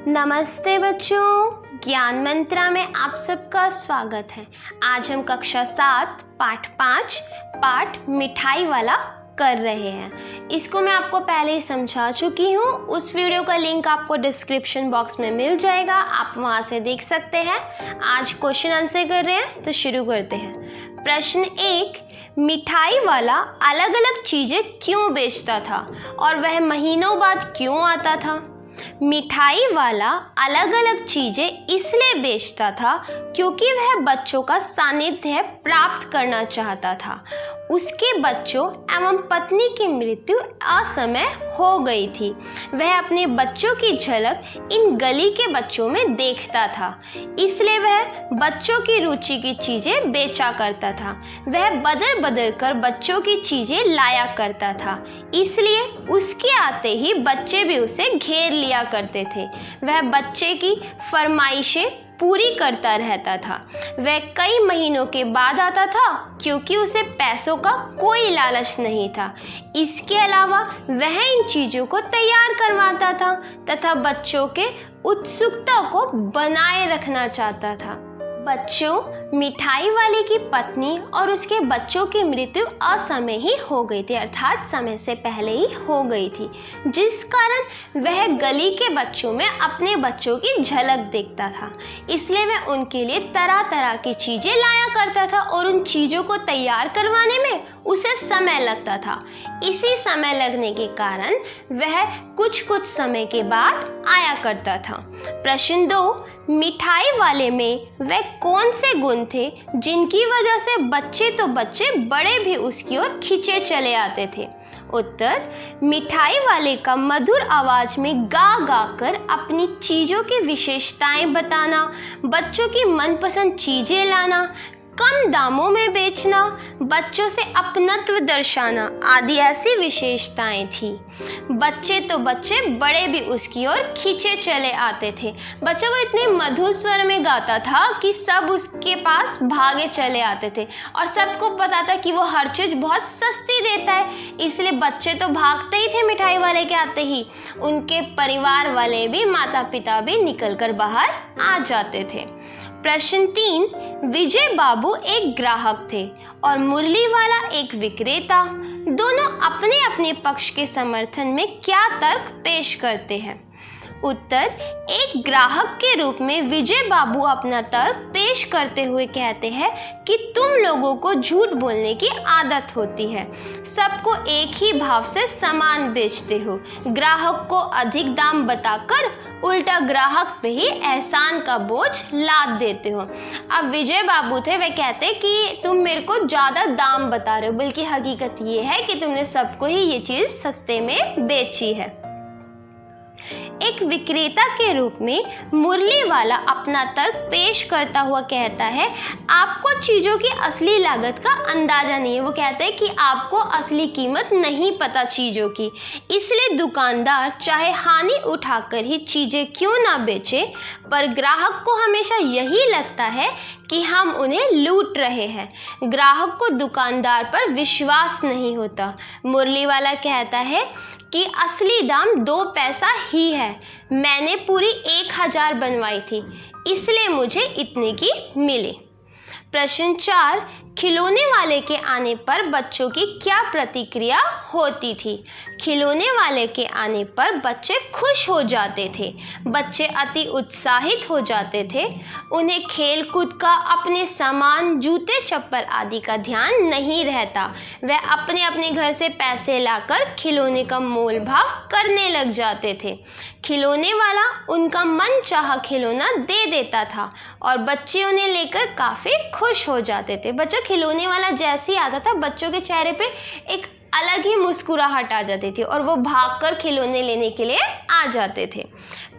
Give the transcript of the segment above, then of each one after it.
नमस्ते बच्चों, ज्ञान मंत्रा में आप सबका स्वागत है। आज हम कक्षा 7 पाठ 5 पाठ मिठाई वाला कर रहे हैं। इसको मैं आपको पहले ही समझा चुकी हूँ। उस वीडियो का लिंक आपको डिस्क्रिप्शन बॉक्स में मिल जाएगा, आप वहाँ से देख सकते हैं। आज क्वेश्चन आंसर कर रहे हैं, तो शुरू करते हैं। प्रश्न 1, मिठाई वाला अलग अलग चीज़ें क्यों बेचता था और वह महीनों बाद क्यों आता था? मिठाई वाला अलग अलग चीज़ें इसलिए बेचता था क्योंकि वह बच्चों का सानिध्य प्राप्त करना चाहता था। उसके बच्चों एवं पत्नी की मृत्यु असमय हो गई थी। वह अपने बच्चों की झलक इन गली के बच्चों में देखता था, इसलिए वह बच्चों की रुचि की चीज़ें बेचा करता था। वह बदल बदल कर बच्चों की चीज़ें लाया करता था, इसलिए उसके आते ही बच्चे भी उसे घेर लिया करते थे। वह बच्चे की फरमाइशें पूरी करता रहता था। वह कई महीनों के बाद आता था क्योंकि उसे पैसों का कोई लालच नहीं था। इसके अलावा वह इन चीज़ों को तैयार करवाता था तथा बच्चों के उत्सुकता को बनाए रखना चाहता था। बच्चों, मिठाई वाले की पत्नी और उसके बच्चों की मृत्यु असमय ही हो गई थी, अर्थात समय से पहले ही हो गई थी, जिस कारण वह गली के बच्चों में अपने बच्चों की झलक देखता था। इसलिए वह उनके लिए तरह तरह की चीज़ें लाया करता था और उन चीज़ों को तैयार करवाने में उसे समय लगता था। इसी समय लगने के कारण वह कुछ समय के बाद आया करता था। प्रश्न 2, मिठाई वाले में वह कौन से गुण थे जिनकी वजह से बच्चे बड़े भी उसकी ओर खींचे चले आते थे? उत्तर, मिठाई वाले का मधुर आवाज में गा गा कर अपनी चीज़ों की विशेषताएं बताना, बच्चों की मनपसंद चीज़ें लाना, कम दामों में बेचना, बच्चों से अपनत्व दर्शाना आदि ऐसी विशेषताएं थी। बच्चे बड़े भी उसकी ओर खींचे चले आते थे। बच्चा वो इतने मधुर स्वर में गाता था कि सब उसके पास भागे चले आते थे और सबको पता था कि वो हर चीज़ बहुत सस्ती देता है, इसलिए बच्चे तो भागते ही थे मिठाई वाले के आते ही। उनके परिवार वाले भी, माता पिता भी निकल कर बाहर आ जाते थे। प्रश्न 3, विजय बाबू एक ग्राहक थे और मुरली वाला एक विक्रेता। दोनों अपने अपने पक्ष के समर्थन में क्या तर्क पेश करते हैं? उत्तर, एक ग्राहक के रूप में विजय बाबू अपना तर्क पेश करते हुए कहते हैं कि तुम लोगों को झूठ बोलने की आदत होती है, सबको एक ही भाव से सामान बेचते हो, ग्राहक को अधिक दाम बताकर उल्टा ग्राहक पे ही एहसान का बोझ लाद देते हो। अब विजय बाबू थे, वे कहते कि तुम मेरे को ज़्यादा दाम बता रहे हो, बल्कि हकीकत ये है कि तुमने सबको ही ये चीज़ सस्ते में बेची है। एक विक्रेता के रूप में मुरली वाला अपना तर्क पेश करता हुआ कहता है, आपको चीज़ों की असली लागत का अंदाज़ा नहीं है। वो कहता है कि आपको असली कीमत नहीं पता चीज़ों की, इसलिए दुकानदार चाहे हानि उठाकर ही चीज़ें क्यों ना बेचे, पर ग्राहक को हमेशा यही लगता है कि हम उन्हें लूट रहे हैं। ग्राहक को दुकानदार पर विश्वास नहीं होता। मुरली वाला कहता है कि असली दाम 2 पैसा ही है, मैंने पूरी 1000 बनवाई थी, इसलिए मुझे इतने की मिली। प्रश्न 4, खिलौने वाले के आने पर बच्चों की क्या प्रतिक्रिया होती थी? खिलौने वाले के आने पर बच्चे खुश हो जाते थे, बच्चे अति उत्साहित हो जाते थे। उन्हें खेल कूद का, अपने सामान, जूते चप्पल आदि का ध्यान नहीं रहता। वह अपने अपने घर से पैसे लाकर खिलौने का मोल भाव करने लग जाते थे। खिलौने वाला उनका मन चाहा खिलौना दे देता था और बच्चे उन्हें लेकर काफ़ी खुश हो जाते थे। बच्चों, खिलौने वाला जैसे ही आता था, बच्चों के चेहरे पे एक अलग ही मुस्कुराहट आ जाती थी और वो भागकर खिलौने लेने के लिए आ जाते थे।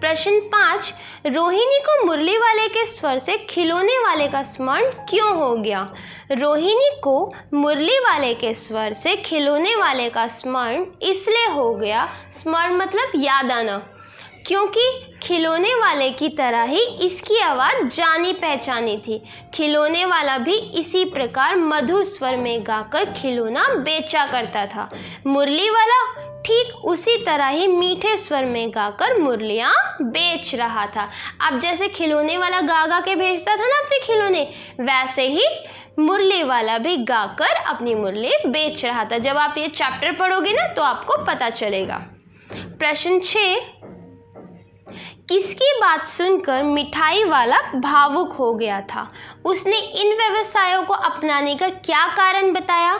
प्रश्न 5, रोहिणी को मुरली वाले के स्वर से खिलौने वाले का स्मरण क्यों हो गया? रोहिणी को मुरली वाले के स्वर से खिलौने वाले का स्मरण इसलिए हो गया, स्मरण मतलब याद आना, क्योंकि खिलौने वाले की तरह ही इसकी आवाज़ जानी पहचानी थी। खिलौने वाला भी इसी प्रकार मधुर स्वर में गाकर खिलौना बेचा करता था। मुरली वाला ठीक उसी तरह ही मीठे स्वर में गाकर मुरलियाँ बेच रहा था। अब जैसे खिलौने वाला गा गा के बेचता था ना अपने खिलौने, वैसे ही मुरली वाला भी गाकर अपनी मुरली बेच रहा था। जब आप ये चैप्टर पढ़ोगे ना तो आपको पता चलेगा। प्रश्न 6, किसकी बात सुनकर मिठाई वाला भावुक हो गया था? उसने इन व्यवसायों को अपनाने का क्या कारण बताया?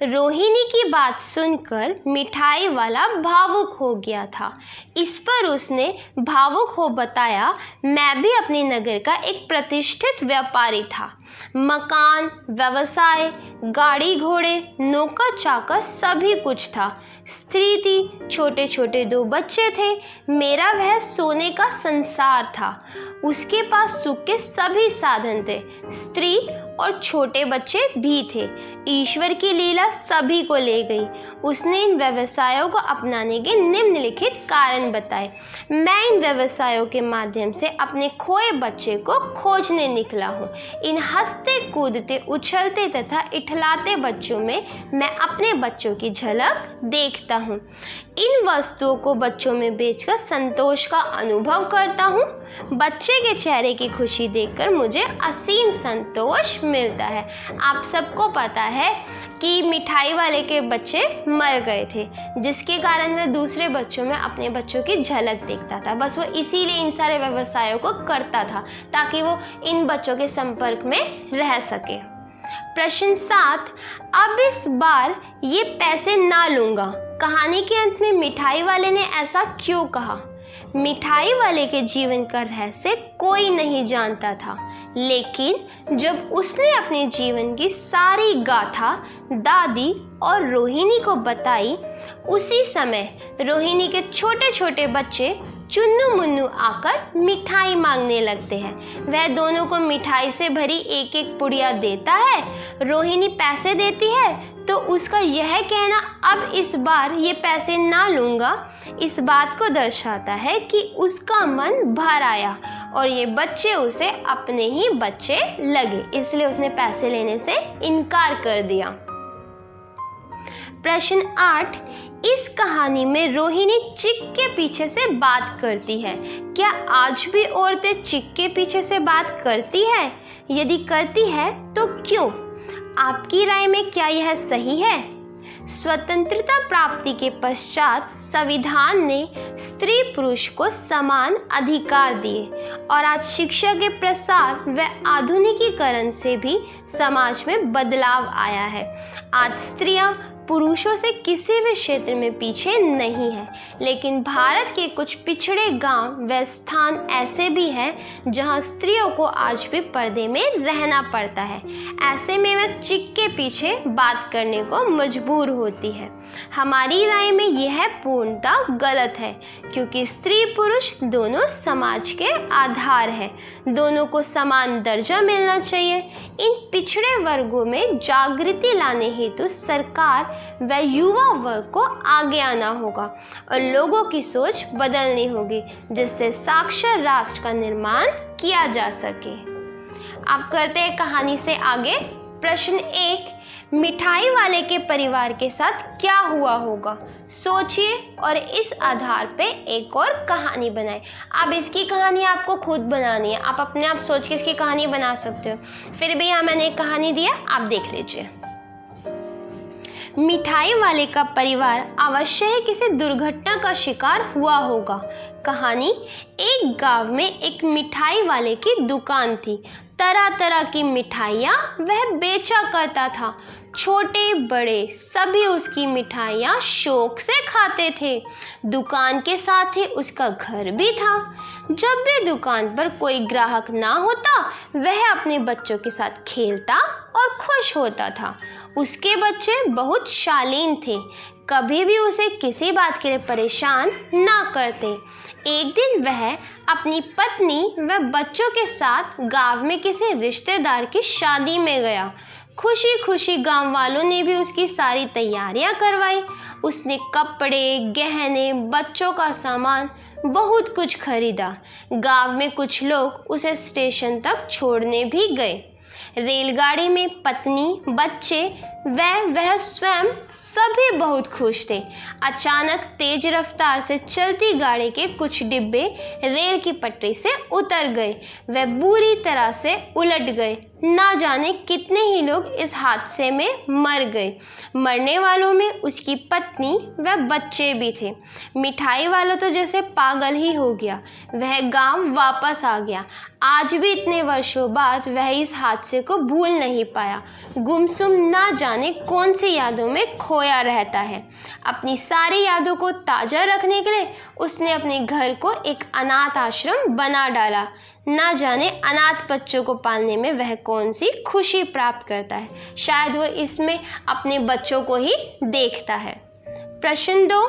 रोहिणी की बात सुनकर मिठाई वाला भावुक हो गया था। इस पर उसने भावुक हो बताया, मैं भी अपने नगर का एक प्रतिष्ठित व्यापारी था। मकान, व्यवसाय, गाड़ी घोड़े, नौकर चाकर सभी कुछ था। स्त्री थी, छोटे छोटे 2 बच्चे थे। मेरा वह सोने का संसार था। उसके पास सुख के सभी साधन थे। स्त्री और छोटे बच्चे भी थे। ईश्वर की लीला सभी को ले गई। उसने इन व्यवसायों को अपनाने के निम्नलिखित कारण बताए। मैं इन व्यवसायों के माध्यम से अपने खोए बच्चे को खोजने निकला हूँ। इन हंसते कूदते उछलते तथा इठलाते बच्चों में मैं अपने बच्चों की झलक देखता हूँ। इन वस्तुओं को बच्चों में बेचकर संतोष का अनुभव करता हूँ। बच्चे के चेहरे की खुशी देखकर मुझे असीम संतोष मिलता है। आप सबको पता है कि मिठाई वाले के बच्चे मर गए थे, जिसके कारण वह दूसरे बच्चों में अपने बच्चों की झलक देखता था। बस वो इसीलिए इन सारे व्यवसायों को करता था ताकि वो इन बच्चों के संपर्क में रह सके। प्रश्न 7, अब इस बार ये पैसे ना लूँगा। कहानी के अंत में मिठाई वाले ने ऐसा क्यों कहा? मिठाई वाले के जीवन का रहस्य कोई नहीं जानता था, लेकिन जब उसने अपने जीवन की सारी गाथा दादी और रोहिणी को बताई, उसी समय रोहिणी के छोटे छोटे बच्चे चुन्नू मुन्नू आकर मिठाई मांगने लगते हैं। वह दोनों को मिठाई से भरी एक एक पुड़िया देता है। रोहिणी पैसे देती है तो उसका यह कहना, अब इस बार ये पैसे ना लूँगा, इस बात को दर्शाता है कि उसका मन भर आया और ये बच्चे उसे अपने ही बच्चे लगे, इसलिए उसने पैसे लेने से इनकार कर दिया। प्रश्न 8, इस कहानी में रोहिणी चिक के पीछे से बात करती है। क्या आज भी औरतें चिक के पीछे से बात करती है? यदि करती है तो क्यों? आपकी राय में क्या यह सही है? स्वतंत्रता प्राप्ति के पश्चात संविधान ने स्त्री पुरुष को समान अधिकार दिए और आज शिक्षा के प्रसार व आधुनिकीकरण से भी समाज में बदलाव आया है। आज स्त्रियां पुरुषों से किसी भी क्षेत्र में पीछे नहीं है, लेकिन भारत के कुछ पिछड़े गांव व स्थान ऐसे भी हैं जहां स्त्रियों को आज भी पर्दे में रहना पड़ता है। ऐसे में वह चिक के पीछे बात करने को मजबूर होती है। हमारी राय में यह पूर्णतः गलत है, क्योंकि स्त्री पुरुष दोनों समाज के आधार हैं। दोनों को समान दर्जा मिलना चाहिए। इन पिछड़े वर्गों में जागृति लाने हेतु सरकार व युवा वर्ग को आगे आना होगा और लोगों की सोच बदलनी होगी, जिससे साक्षर राष्ट्र का निर्माण किया जा सके। अब करते हैं कहानी से आगे। प्रश्न 1, मिठाई वाले के परिवार के साथ क्या हुआ होगा? सोचिए और इस आधार पे एक और कहानी बनाएं। अब इसकी कहानी आपको खुद बनानी है, आप अपने आप सोच के इसकी कहानी बना सकते हो। फिर भी यहाँ मैंने एक कहानी दिया, आप देख लीजिए। मिठाई वाले का परिवार अवश्य ही किसी दुर्घटना का शिकार हुआ होगा। कहानी, एक गांव में एक मिठाई वाले की दुकान थी। तरह तरह की मिठाइयाँ वह बेचा करता था। छोटे बड़े सभी उसकी मिठाइयाँ शौक से खाते थे। दुकान के साथ ही उसका घर भी था। जब भी दुकान पर कोई ग्राहक ना होता, वह अपने बच्चों के साथ खेलता और खुश होता था। उसके बच्चे बहुत शालीन थे, कभी भी उसे किसी बात के लिए परेशान ना करते। एक दिन वह अपनी पत्नी व बच्चों के साथ गांव में किसी रिश्तेदार की शादी में गया। खुशी खुशी गांव वालों ने भी उसकी सारी तैयारियां करवाई। उसने कपड़े, गहने, बच्चों का सामान बहुत कुछ खरीदा। गांव में कुछ लोग उसे स्टेशन तक छोड़ने भी गए। रेलगाड़ी में पत्नी, बच्चे वह स्वयं सभी बहुत खुश थे। अचानक तेज रफ्तार से चलती गाड़ी के कुछ डिब्बे रेल की पटरी से उतर गए। वह बुरी तरह से उलट गए। ना जाने कितने ही लोग इस हादसे में मर गए। मरने वालों में उसकी पत्नी व बच्चे भी थे। मिठाई वाला तो जैसे पागल ही हो गया। वह गांव वापस आ गया। आज भी इतने वर्षों बाद वह इस हादसे को भूल नहीं पाया। गुमसुम ना जाने कौन सी यादों में खोया रहता है। अपनी सारी यादों को ताज़ा रखने के लिए उसने अपने घर को एक अनाथ आश्रम बना डाला। ना जाने अनाथ बच्चों को पालने में वह कौन सी खुशी प्राप्त करता है। शायद वह इसमें अपने बच्चों को ही देखता है। प्रश्न 2,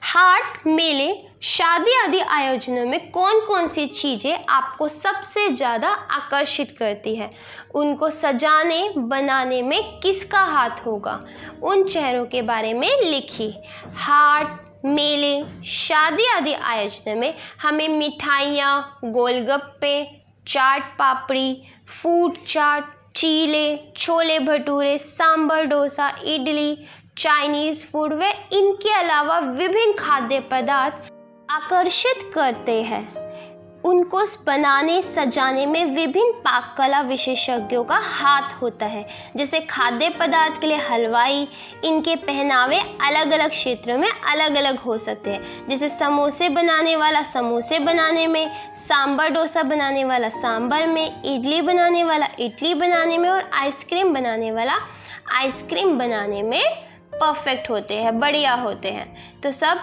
हाट, मेले, शादी आदि आयोजनों में कौन कौन सी चीज़ें आपको सबसे ज़्यादा आकर्षित करती है? उनको सजाने बनाने में किसका हाथ होगा? उन चेहरों के बारे में लिखिए। हाट, मेले, शादी आदि आयोजनों में हमें मिठाइयाँ, गोलगप्पे, चाट पापड़ी, फूड चाट, चीले, छोले भटूरे, सांभर डोसा, इडली, चाइनीज़ फूड व इनके अलावा विभिन्न खाद्य पदार्थ आकर्षित करते हैं। उनको बनाने सजाने में विभिन्न पाक कला विशेषज्ञों का हाथ होता है। जैसे खाद्य पदार्थ के लिए हलवाई, इनके पहनावे अलग अलग क्षेत्रों में अलग अलग हो सकते हैं। जैसे समोसे बनाने वाला समोसे बनाने में, सांभर डोसा बनाने वाला सांभर में, इडली बनाने वाला इडली बनाने में और आइसक्रीम बनाने वाला आइसक्रीम बनाने में परफेक्ट होते हैं, बढ़िया होते हैं। तो सब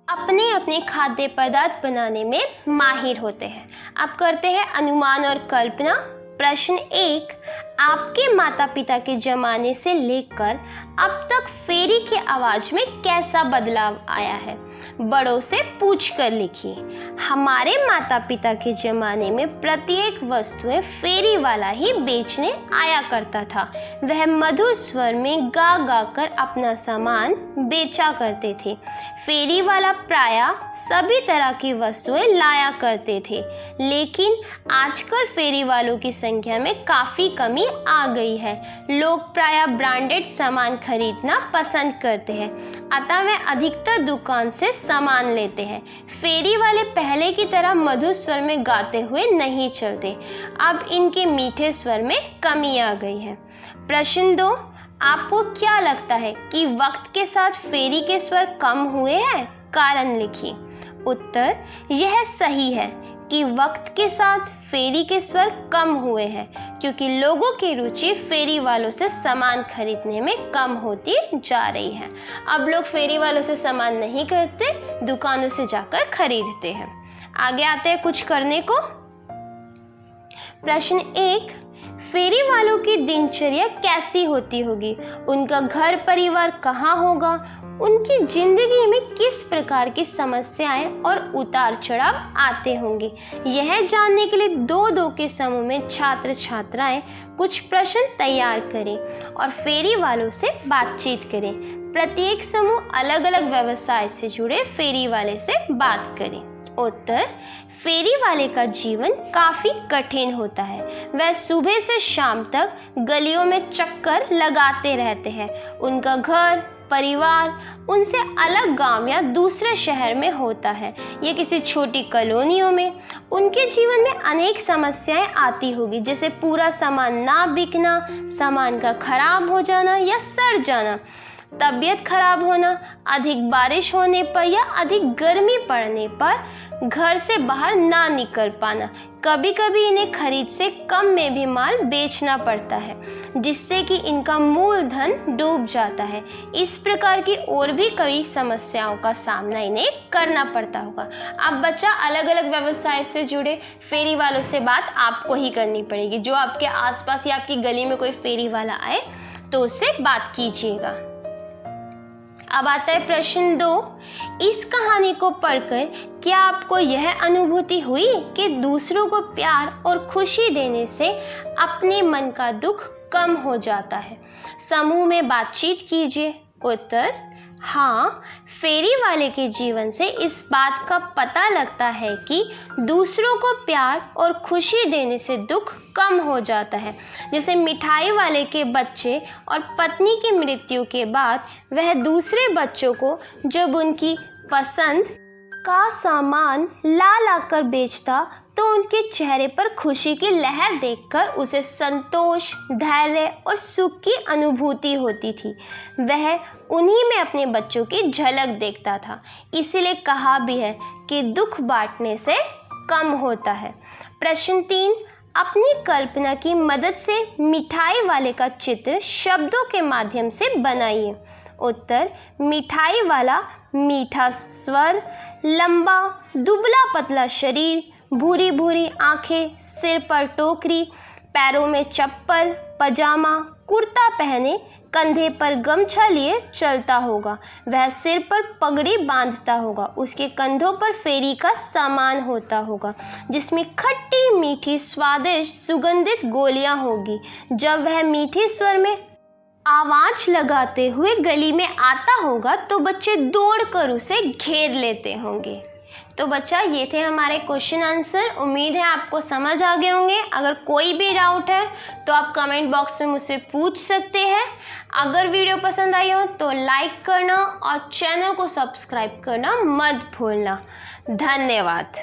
अपने अपने खाद्य पदार्थ बनाने में माहिर होते हैं। अब करते हैं अनुमान और कल्पना। प्रश्न 1, आपके माता पिता के ज़माने से लेकर अब तक फेरी की आवाज़ में कैसा बदलाव आया है? बड़ों से पूछ कर लिखिए। हमारे माता पिता के ज़माने में प्रत्येक वस्तुएं फेरी वाला ही बेचने आया करता था। वह मधुर स्वर में गा गा कर अपना सामान बेचा करते थे। फेरी वाला प्रायः सभी तरह की वस्तुएं लाया करते थे, लेकिन आजकल फेरी वालों की संख्या में काफ़ी कमी आ गई है। लोग प्रायः ब्रांडेड सामान खरीदना पसंद करते हैं, अतः वे अधिकतर दुकान से सामान लेते हैं। फेरी वाले पहले की तरह मधुर स्वर में गाते हुए नहीं चलते। अब इनके मीठे स्वर में कमी आ गई है। प्रश्न 2, आपको क्या लगता है कि वक्त के साथ फेरी के स्वर कम हुए हैं? कारण लिखिए। उत्तर, यह सही है कि वक्त के साथ फेरी के स्वर कम हुए हैं, क्योंकि लोगों की रुचि फेरी वालों से सामान खरीदने में कम होती जा रही है। अब लोग फेरी वालों से सामान नहीं खरीदते, दुकानों से जाकर खरीदते हैं। आगे आते हैं कुछ करने को। प्रश्न 1, फेरी वालों की दिनचर्या कैसी होती होगी? उनका घर परिवार कहाँ होगा? उनकी जिंदगी में किस प्रकार की समस्याएं और उतार चढ़ाव आते होंगे? यह जानने के लिए 2-2 के समूह में छात्र छात्राएं कुछ प्रश्न तैयार करें और फेरी वालों से बातचीत करें। प्रत्येक समूह अलग अलग व्यवसाय से जुड़े फेरी वाले से बात करें। उत्तर, फेरी वाले का जीवन काफ़ी कठिन होता है। वह सुबह से शाम तक गलियों में चक्कर लगाते रहते हैं। उनका घर परिवार उनसे अलग गांव या दूसरे शहर में होता है। ये किसी छोटी कॉलोनियों में। उनके जीवन में अनेक समस्याएं आती होगी, जैसे पूरा सामान ना बिकना, सामान का खराब हो जाना या सड़ जाना, तबीयत खराब होना, अधिक बारिश होने पर या अधिक गर्मी पड़ने पर घर से बाहर ना निकल पाना। कभी कभी इन्हें खरीद से कम में भी माल बेचना पड़ता है, जिससे कि इनका मूलधन डूब जाता है। इस प्रकार की और भी कई समस्याओं का सामना इन्हें करना पड़ता होगा। अब बच्चा अलग अलग व्यवसाय से जुड़े फेरी वालों से बात आपको ही करनी पड़ेगी। जो आपके आसपास या आपकी गली में कोई फेरी वाला आए तो उससे बात कीजिएगा। अब आता है प्रश्न 2, इस कहानी को पढ़कर क्या आपको यह अनुभूति हुई कि दूसरों को प्यार और खुशी देने से अपने मन का दुख कम हो जाता है? समूह में बातचीत कीजिए। उत्तर, हाँ, फेरी वाले के जीवन से इस बात का पता लगता है कि दूसरों को प्यार और खुशी देने से दुख कम हो जाता है। जैसे मिठाई वाले के बच्चे और पत्नी की मृत्यु के बाद वह दूसरे बच्चों को जब उनकी पसंद का सामान ला कर बेचता तो उनके चेहरे पर खुशी की लहर देखकर उसे संतोष, धैर्य और सुख की अनुभूति होती थी। वह उन्हीं में अपने बच्चों की झलक देखता था। इसीलिए कहा भी है कि दुख बांटने से कम होता है। प्रश्न 3, अपनी कल्पना की मदद से मिठाई वाले का चित्र शब्दों के माध्यम से बनाइए। उत्तर, मिठाई वाला मीठा स्वर, लंबा दुबला पतला शरीर, भूरी भूरी आंखें, सिर पर टोकरी, पैरों में चप्पल, पजामा, कुर्ता पहने, कंधे पर गमछा लिए चलता होगा। वह सिर पर पगड़ी बांधता होगा। उसके कंधों पर फेरी का सामान होता होगा जिसमें खट्टी मीठी स्वादिष्ट सुगंधित गोलियां होगी। जब वह मीठे स्वर में आवाज लगाते हुए गली में आता होगा तो बच्चे दौड़कर उसे घेर लेते होंगे। तो बच्चा, ये थे हमारे क्वेश्चन आंसर। उम्मीद है आपको समझ आ गए होंगे। अगर कोई भी डाउट है तो आप कमेंट बॉक्स में मुझसे पूछ सकते हैं। अगर वीडियो पसंद आई हो तो लाइक करना और चैनल को सब्सक्राइब करना मत भूलना। धन्यवाद।